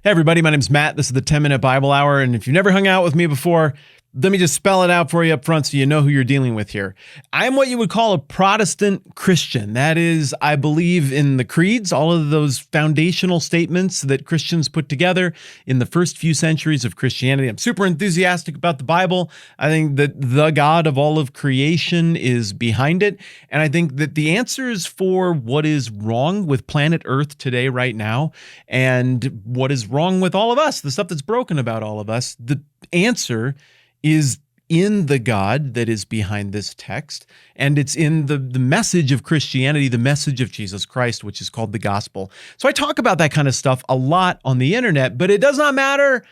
Hey everybody, my name's Matt. This is the 10-Minute Bible Hour, and if you've never hung out with me before, let me just spell it out for you up front so you know who you're dealing with here. I'm what you would call a Protestant Christian. That is, I believe in the creeds, all of those foundational statements that Christians put together in the first few centuries of Christianity. I'm super enthusiastic about the Bible. I think that the God of all of creation is behind it, and I think that the answers for what is wrong with planet Earth today, right now, and what is wrong with all of us, the stuff that's broken about all of us, the answer is in the God that is behind this text, and it's in the message of Christianity, the message of Jesus Christ, which is called the gospel. So I talk about that kind of stuff a lot on the internet, but it does not matter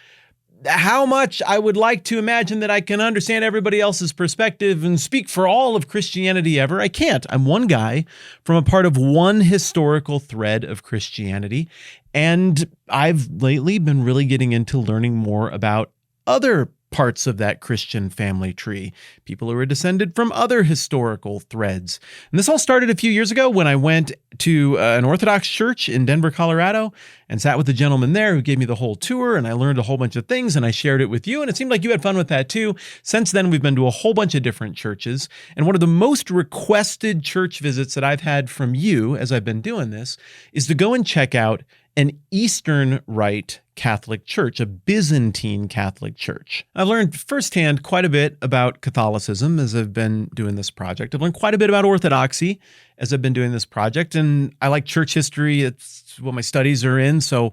how much I would like to imagine that I can understand everybody else's perspective and speak for all of Christianity ever. I can't. I'm one guy from a part of one historical thread of Christianity, and I've lately been really getting into learning more about other parts of that Christian family tree, people who are descended from other historical threads. And this all started a few years ago when I went to an Orthodox church in Denver, Colorado, and sat with a gentleman there who gave me the whole tour, and I learned a whole bunch of things, and I shared it with you, and it seemed like you had fun with that too. Since then, we've been to a whole bunch of different churches, and one of the most requested church visits that I've had from you as I've been doing this is to go and check out an Eastern Rite Catholic church, a Byzantine Catholic church. I've learned firsthand quite a bit about Catholicism as I've been doing this project. I've learned quite a bit about Orthodoxy as I've been doing this project, and I like church history. It's what my studies are in, so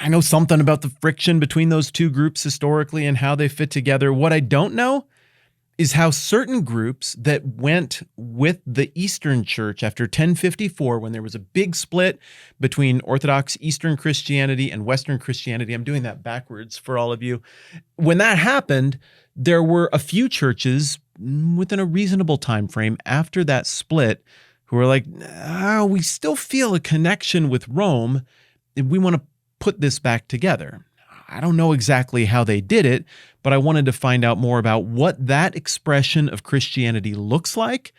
I know something about the friction between those two groups historically and how they fit together. What I don't know is how certain groups that went with the Eastern Church after 1054, when there was a big split between Orthodox Eastern Christianity and Western Christianity. I'm doing that backwards for all of you. When that happened, there were a few churches within a reasonable time frame after that split who were like, we still feel a connection with Rome. We want to put this back together. I don't know exactly how they did it, but I wanted to find out more about what that expression of Christianity looks like.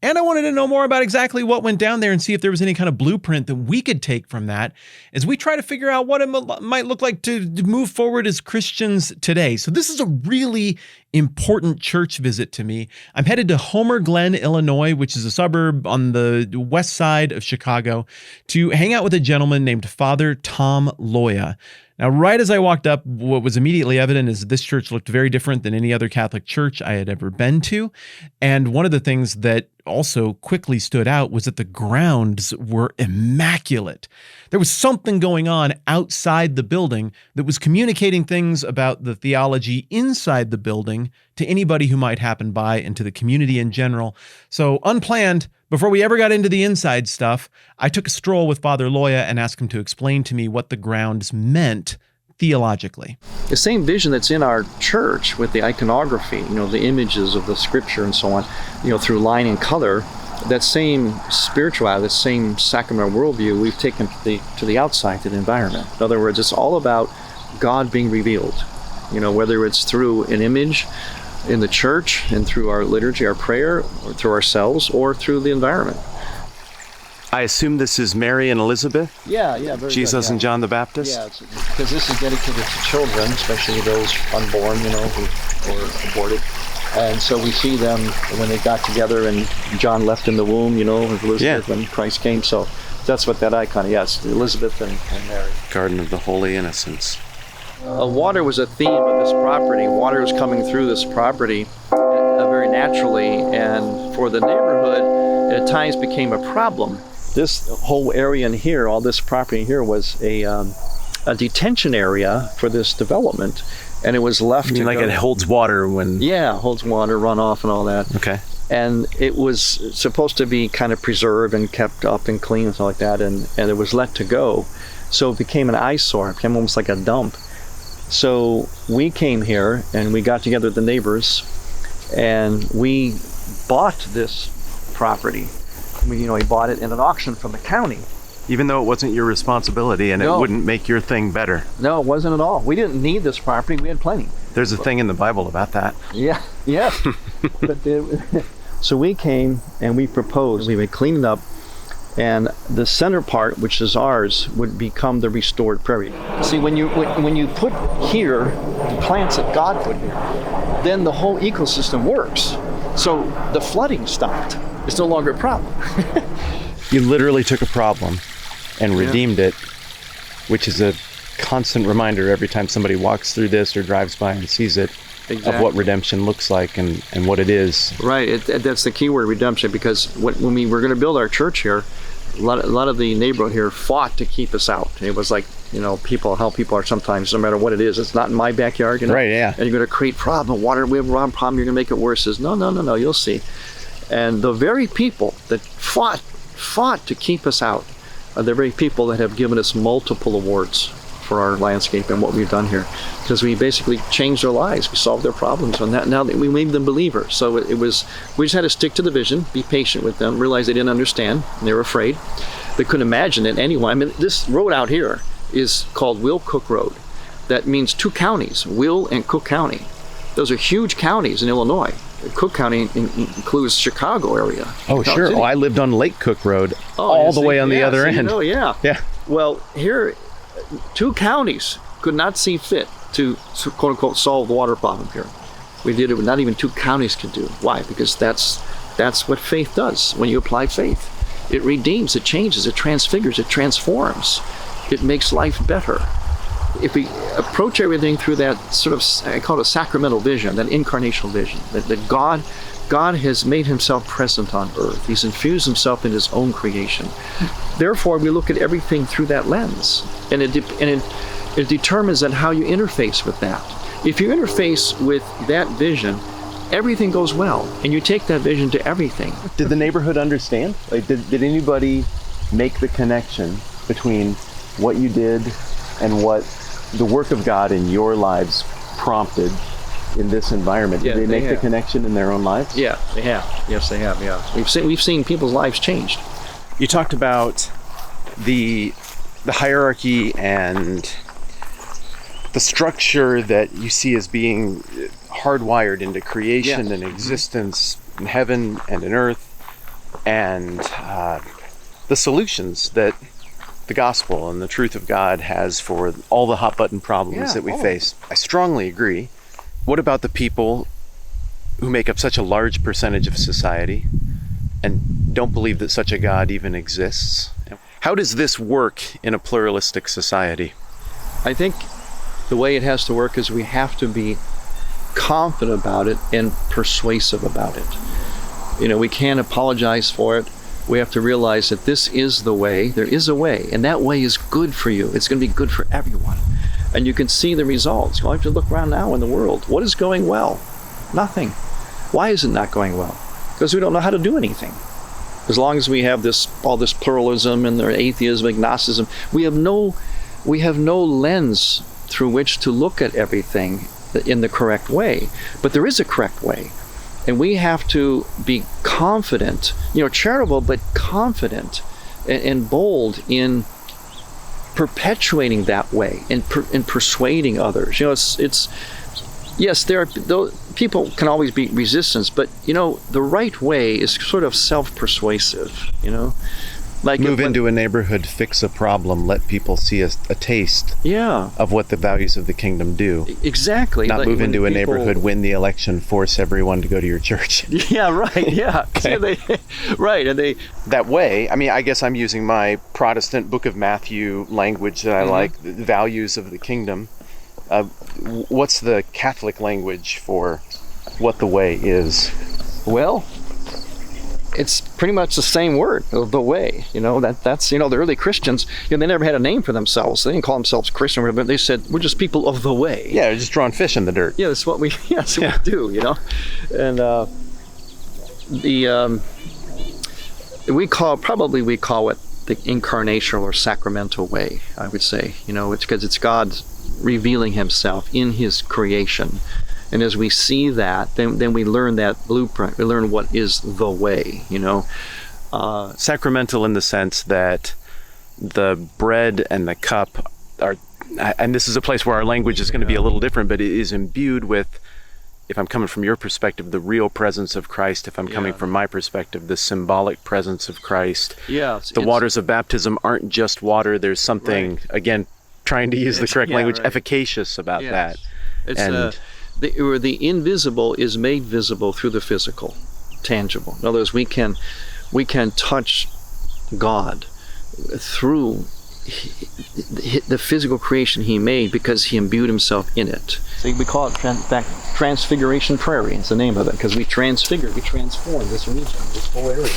And I wanted to know more about exactly what went down there and see if there was any kind of blueprint that we could take from that as we try to figure out what it might look like to move forward as Christians today. So this is a really important church visit to me. I'm headed to Homer Glen, Illinois, which is a suburb on the west side of Chicago, to hang out with a gentleman named Father Tom Loya. Now, right as I walked up, what was immediately evident is this church looked very different than any other Catholic church I had ever been to. And one of the things that also quickly stood out was that the grounds were immaculate. There was something going on outside the building that was communicating things about the theology inside the building to anybody who might happen by and to the community in general. So unplanned, before we ever got into the inside stuff, I took a stroll with Father Loya and asked him to explain to me what the grounds meant theologically. The same vision that's in our church with the iconography, the images of the scripture and so on, through line and color, that same spirituality, that same sacramental worldview, we've taken to the outside, to the environment. In other words, it's all about God being revealed, whether it's through an image in the church and through our liturgy, our prayer, or through ourselves, or through the environment. I assume this is Mary and Elizabeth? Yeah, very Jesus good, and John the Baptist? Yeah, because this is dedicated to children, especially those unborn, who were aborted. And so we see them when they got together and John left in the womb, with Elizabeth when Christ came. So that's what that icon is. Yes, Elizabeth and Mary. Garden of the Holy Innocents. Water was a theme of this property. Water was coming through this property very naturally, and for the neighborhood, at times became a problem. This whole area in here, all this property here, was a detention area for this development, and it was left to like go. It holds water when... Yeah, holds water, runoff and all that. Okay. And it was supposed to be kind of preserved and kept up and clean and stuff like that, and it was let to go. So it became an eyesore, it became almost like a dump. So we came here and we got together with the neighbors and we bought this property. We bought it in an auction from the county. Even though it wasn't your responsibility and No. It wouldn't make your thing better. No, it wasn't at all. We didn't need this property. We had plenty. There's a thing in the Bible about that. Yeah. But so we came and we proposed. We would clean it up And the center part, which is ours, would become the restored prairie. See, when you put here the plants that God put here, then the whole ecosystem works. So the flooding stopped. It's no longer a problem. You literally took a problem and redeemed it, which is a constant reminder every time somebody walks through this or drives by and sees it, of what redemption looks like and what it is. Right, that's the key word, redemption, because when we were going to build our church here, a lot of the neighborhood here fought to keep us out. It was like, how people are sometimes, no matter what it is, it's not in my backyard, Right, yeah. And you're going to create problem, we have a water problem, you're going to make it worse. Says, no, you'll see. And the very people that fought to keep us out are the very people that have given us multiple awards for our landscape and what we've done here, because we basically changed their lives. We solved their problems on that. Now that we made them believers. So we just had to stick to the vision, be patient with them, realize they didn't understand, and they were afraid. They couldn't imagine that anyone. I mean, this road out here is called Will Cook Road. That means two counties, Will and Cook County. Those are huge counties in Illinois. Cook County includes Chicago area. Oh, sure. City. I lived on Lake Cook Road all the way on the other end. Oh, yeah. Yeah. Well, here, two counties could not see fit to quote unquote solve the water problem here. We did it what not even two counties could do. Why? Because that's what faith does. When you apply faith, it redeems, it changes, it transfigures, it transforms, it makes life better. If we approach everything through that sort of, I call it a sacramental vision, that incarnational vision, that God has made himself present on earth. He's infused himself in his own creation. Therefore, we look at everything through that lens, and it determines then how you interface with that. If you interface with that vision, everything goes well, and you take that vision to everything. Did the neighborhood understand? Like, did anybody make the connection between what you did and what the work of God in your lives prompted in this environment? Did they make the connection in their own lives? Yeah, they have. Yes, they have. Yeah, we've seen people's lives changed. You talked about the hierarchy and the structure that you see as being hardwired into creation and existence in heaven and in earth, and the solutions that the gospel and the truth of God has for all the hot button problems that we face. I strongly agree. What about the people who make up such a large percentage of society and don't believe that such a God even exists? How does this work in a pluralistic society? I think the way it has to work is we have to be confident about it and persuasive about it. We can't apologize for it. We have to realize that this is the way. There is a way, and that way is good for you. It's going to be good for everyone. And you can see the results. You have to look around now in the world. What is going well? Nothing. Why is it not going well? Because we don't know how to do anything. As long as we have all this pluralism and their atheism, agnosticism, we have no lens through which to look at everything in the correct way. But there is a correct way. And we have to be confident, charitable, but confident and bold in perpetuating that way and persuading others. Yes, people can always be resistance, but the right way is sort of self-persuasive. Like move into a neighborhood, fix a problem, let people see a taste of what the values of the kingdom do. Exactly. Not move into a neighborhood, win the election, force everyone to go to your church. Yeah, right. Yeah. Okay. And that way, I guess I'm using my Protestant Book of Matthew language that I like, the values of the kingdom. What's the Catholic language for what the way is? Well, it's pretty much the same word, the way. That's the early Christians, they never had a name for themselves. They didn't call themselves Christian, but they said, we're just people of the way. Yeah, just drawing fish in the dirt. Yeah, that's what we do, And we call it the incarnational or sacramental way, I would say. It's because it's God revealing himself in his creation. And as we see that, then we learn that blueprint. We learn what is the way, Sacramental in the sense that the bread and the cup are, and this is a place where our language is going to be a little different, but it is imbued with if I'm coming from your perspective, the real presence of Christ. If I'm coming from my perspective, the symbolic presence of Christ. Yeah. The waters of baptism aren't just water. There's something, again, trying to use the correct language, efficacious about that. It's the invisible is made visible through the physical, tangible. In other words, we can touch God through the physical creation he made because he imbued himself in it. So we call it Transfiguration Prairie. It's the name of it, because we transform this region, this whole area.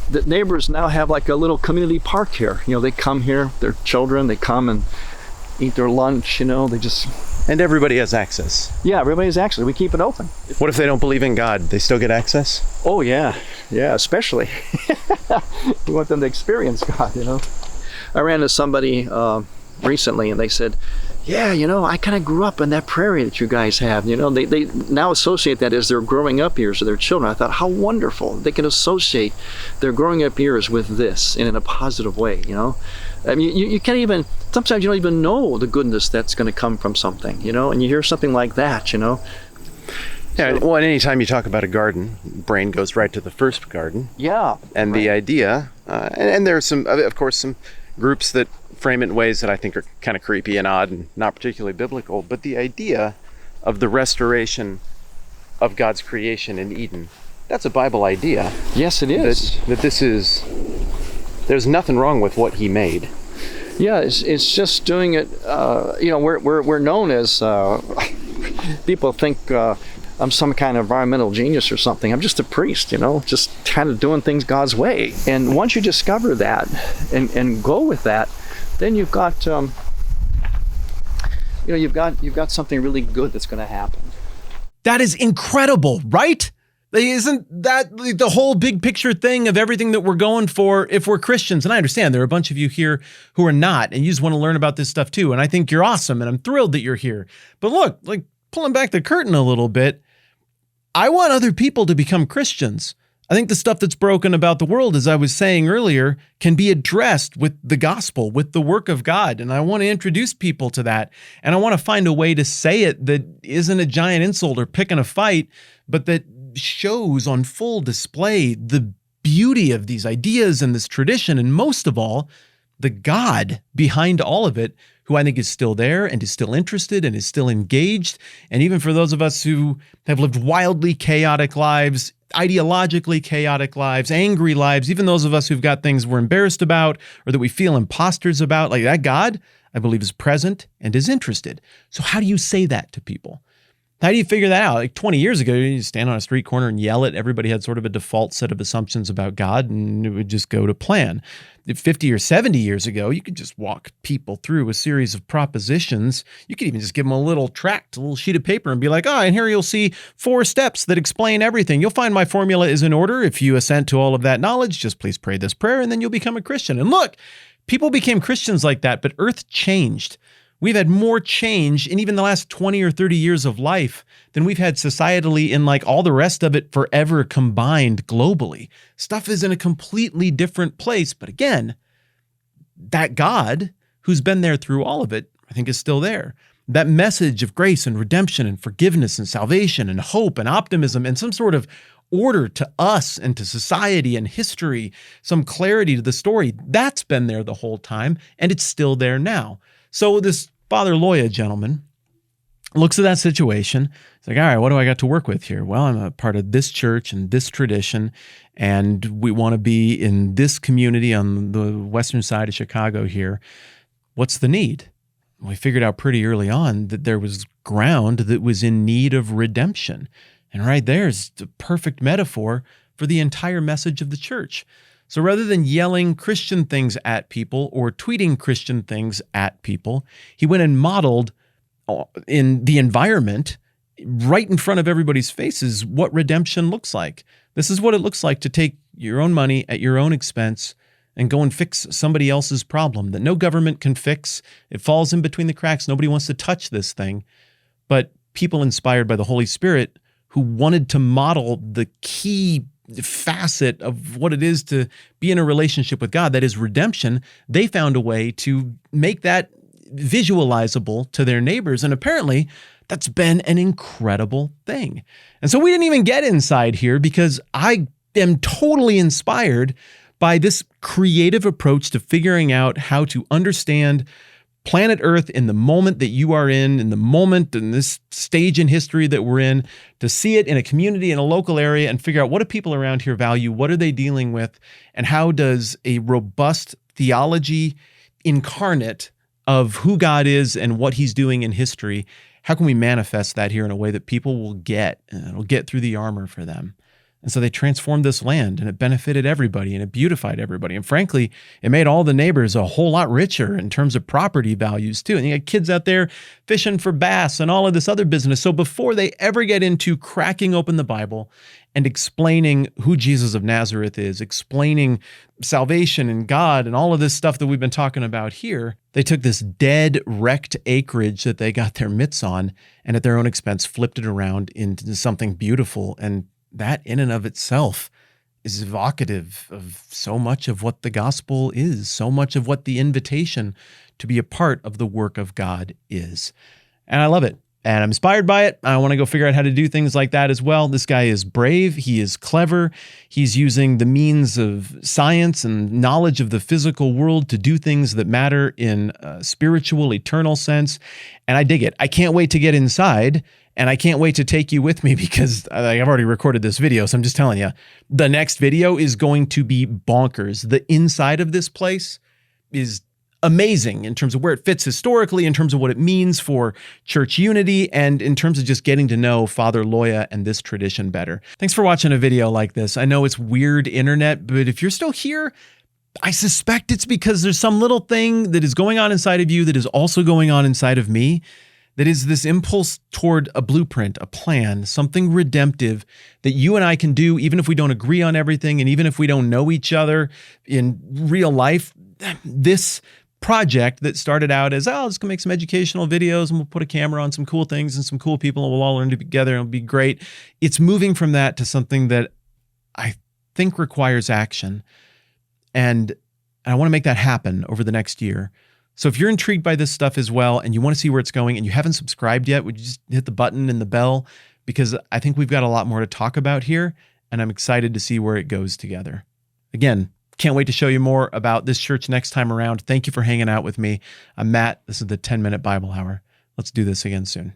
The neighbors now have like a little community park here. They come here, their children, they come and eat their lunch, they just... And everybody has access. Yeah, everybody has access. We keep it open. What if they don't believe in God? They still get access? Oh, yeah. Yeah, especially. We want them to experience God, I ran into somebody recently, and they said, yeah, I kind of grew up in that prairie that you guys have. They now associate that as their growing up years of their children. I thought, how wonderful. They can associate their growing up years with this in a positive way, I mean, you can't even, sometimes you don't even know the goodness that's going to come from something, and you hear something like that, Yeah, well, anytime you talk about a garden, brain goes right to the first garden. Yeah. And the idea, and there are some, of course, some groups that frame it in ways that I think are kind of creepy and odd and not particularly biblical, but the idea of the restoration of God's creation in Eden, that's a Bible idea. Yes, it is. That this is, there's nothing wrong with what he made. Yeah, it's just doing it, we're known as, people think I'm some kind of environmental genius or something. I'm just a priest, just kind of doing things God's way. And once you discover that and go with that, then you've got, you've got something really good that's going to happen. That is incredible, right? Isn't that the whole big picture thing of everything that we're going for if we're Christians? And I understand there are a bunch of you here who are not, and you just want to learn about this stuff too. And I think you're awesome, and I'm thrilled that you're here. But look, like pulling back the curtain a little bit, I want other people to become Christians. I think the stuff that's broken about the world, as I was saying earlier, can be addressed with the gospel, with the work of God. And I want to introduce people to that. And I want to find a way to say it that isn't a giant insult or picking a fight, but that shows on full display the beauty of these ideas and this tradition. And most of all, the God behind all of it, who I think is still there and is still interested and is still engaged. And even for those of us who have lived wildly chaotic lives, ideologically chaotic lives, angry lives, even those of us who've got things we're embarrassed about or that we feel imposters about, like that God, I believe is present and is interested. So how do you say that to people? How do you figure that out? Like 20 years ago, you stand on a street corner and yell it. Everybody had sort of a default set of assumptions about God, and it would just go to plan. 50 or 70 years ago, you could just walk people through a series of propositions. You could even just give them a little tract, a little sheet of paper, and be like, and here you'll see 4 steps that explain everything. You'll find my formula is in order. If you assent to all of that knowledge, just please pray this prayer, and then you'll become a Christian. And look, people became Christians like that, but earth changed. We've had more change in even the last 20 or 30 years of life than we've had societally in like all the rest of it forever combined globally. Stuff is in a completely different place. But again, that God who's been there through all of it, I think is still there. That message of grace and redemption and forgiveness and salvation and hope and optimism and some sort of order to us and to society and history, some clarity to the story, that's been there the whole time, and it's still there now. So this Father Loya gentleman looks at that situation. He's like, all right, what do I got to work with here? Well, I'm a part of this church and this tradition, and we want to be in this community on the western side of Chicago here. What's the need? We figured out pretty early on that there was ground that was in need of redemption. And right there is the perfect metaphor for the entire message of the church. So rather than yelling Christian things at people or tweeting Christian things at people, he went and modeled in the environment right in front of everybody's faces what redemption looks like. This is what it looks like to take your own money at your own expense and go and fix somebody else's problem that no government can fix. It falls in between the cracks. Nobody wants to touch this thing. But people inspired by the Holy Spirit who wanted to model the key facet of what it is to be in a relationship with God, that is redemption, they found a way to make that visualizable to their neighbors. And apparently That's been an incredible thing. And so we didn't even get inside here because I am totally inspired by this creative approach to figuring out how to understand planet Earth in the moment that you are in the moment, in this stage in history that we're in, to see it in a community, in a local area, and figure out what do people around here value, what are they dealing with, and how does a robust theology incarnate of who God is and what he's doing in history, how can we manifest that here in a way that people will get, and it'll get through the armor for them. And so they transformed this land, and it benefited everybody, and it beautified everybody. And frankly, it made all the neighbors a whole lot richer in terms of property values too. And you got kids out there fishing for bass and all of this other business. So before they ever get into cracking open the Bible and explaining who Jesus of Nazareth is, explaining salvation and God and all of this stuff that we've been talking about here, they took this dead, wrecked acreage that they got their mitts on and at their own expense flipped it around into something beautiful. And that in and of itself is evocative of so much of what the gospel is, so much of what the invitation to be a part of the work of God is. And I love it. And I'm inspired by it. I want to go figure out how to do things like that as well. This guy is brave. He is clever. He's using the means of science and knowledge of the physical world to do things that matter in a spiritual, eternal sense. And I dig it. I can't wait to get inside. And I can't wait to take you with me because I've already recorded this video. So I'm just telling you, the next video is going to be bonkers. The inside of this place is amazing in terms of where it fits historically, in terms of what it means for church unity, and in terms of just getting to know Father Loya and this tradition better. Thanks for watching a video like this. I know it's weird internet, but if you're still here, I suspect it's because there's some little thing that is going on inside of you that is also going on inside of me. That is this impulse toward a blueprint, a plan, something redemptive that you and I can do even if we don't agree on everything and even if we don't know each other in real life. This project that started out as, oh, let's go make some educational videos and we'll put a camera on some cool things and some cool people and we'll all learn together and it'll be great. It's moving from that to something that I think requires action. And I want to make that happen over the next year. So if you're intrigued by this stuff as well and you want to see where it's going and you haven't subscribed yet, would you just hit the button and the bell? Because I think we've got a lot more to talk about here and I'm excited to see where it goes together. Again, can't wait to show you more about this church next time around. Thank you for hanging out with me. I'm Matt. This is the 10-Minute Bible Hour. Let's do this again soon.